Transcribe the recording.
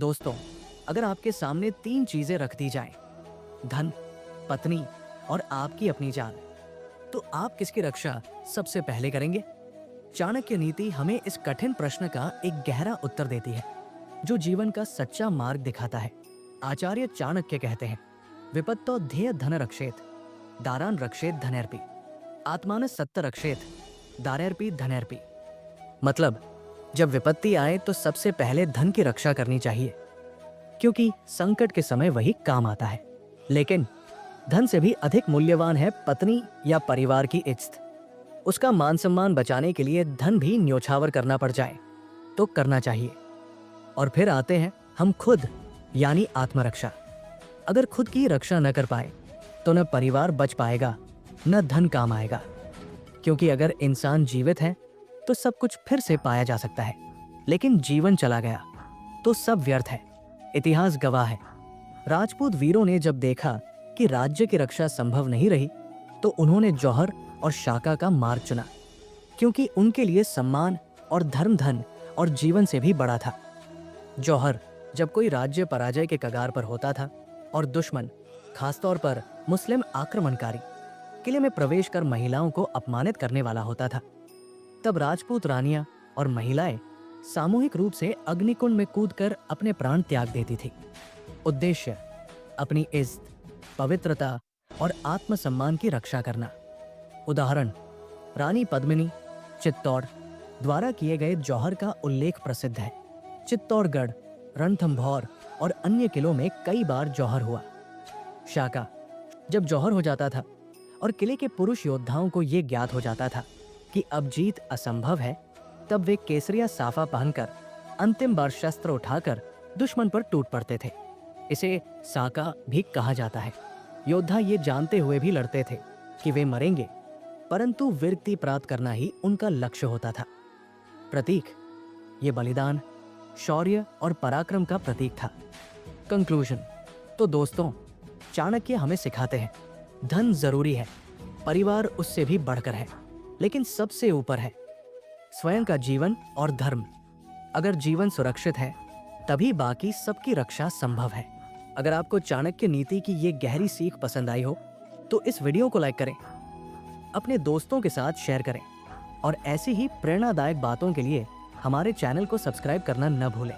दोस्तों, अगर आपके सामने तीन चीजें रख दी जाएं, धन, पत्नी और आपकी अपनी जान, तो आप किसकी रक्षा सबसे पहले करेंगे? चाणक्य नीति हमें इस कठिन प्रश्न का एक गहरा उत्तर देती है, जो जीवन का सच्चा मार्ग दिखाता है। आचार्य चाणक्य कहते हैं, विपत्तो ध्येय धन रक्षेत, दारान रक्षेत धनैर्पि, आत्मान सत्त रक्षेत, दारैर्पि धनैर्पि। मतलब, जब विपत्ति आए तो सबसे पहले धन की रक्षा करनी चाहिए, क्योंकि संकट के समय वही काम आता है। लेकिन धन से भी अधिक मूल्यवान है पत्नी या परिवार की इज्जत। उसका मान सम्मान बचाने के लिए धन भी न्योछावर करना पड़ जाए तो करना चाहिए। और फिर आते हैं हम खुद, यानी आत्मरक्षा। अगर खुद की रक्षा न कर पाए तो न परिवार बच पाएगा, न धन काम आएगा। क्योंकि अगर इंसान जीवित है तो सब कुछ फिर से पाया जा सकता है, लेकिन जीवन चला गया तो सब व्यर्थ है। इतिहास गवाह है, राजपूत वीरों ने जब देखा कि राज्य की रक्षा संभव नहीं रही तो उन्होंने जौहर और शाका का मार्ग चुना, क्योंकि उनके लिए सम्मान और धर्म धन और जीवन से भी बड़ा था। जौहर, जब कोई राज्य पराजय के कगार पर होता था और दुश्मन, खासतौर पर मुस्लिम आक्रमणकारी, किले में प्रवेश कर महिलाओं को अपमानित करने वाला होता था, तब राजपूत रानियां और महिलाएं सामूहिक रूप से अग्निकुंड में कूदकर अपने प्राण त्याग देती थी। उद्देश्य, अपनी इज्जत, पवित्रता और आत्मसम्मान की रक्षा करना। उदाहरण, रानी पद्मिनी, चित्तौड़ द्वारा किए गए जौहर का उल्लेख प्रसिद्ध है। चित्तौड़गढ़, रणथंभौर और अन्य किलों में कई बार जौहर हुआ। शाका, जब जौहर हो जाता था और किले के पुरुष योद्धाओं को यह ज्ञात हो जाता था कि अब जीत असंभव है, तब वे केसरिया साफा पहनकर अंतिम बार शस्त्र उठाकर दुश्मन पर टूट पड़ते थे। इसे साका भी कहा जाता है। योद्धा ये जानते हुए भी लड़ते थे कि वे मरेंगे, परंतु वीरति प्राप्त करना ही उनका लक्ष्य होता था। प्रतीक, ये बलिदान, शौर्य और पराक्रम का प्रतीक था। कंक्लूजन, तो दोस्तों, चाणक्य हमें सिखाते हैं, धन जरूरी है, परिवार उससे भी बढ़कर है, लेकिन सबसे ऊपर है स्वयं का जीवन और धर्म। अगर जीवन सुरक्षित है तभी बाकी सबकी रक्षा संभव है। अगर आपको चाणक्य नीति की ये गहरी सीख पसंद आई हो तो इस वीडियो को लाइक करें, अपने दोस्तों के साथ शेयर करें और ऐसी ही प्रेरणादायक बातों के लिए हमारे चैनल को सब्सक्राइब करना न भूलें।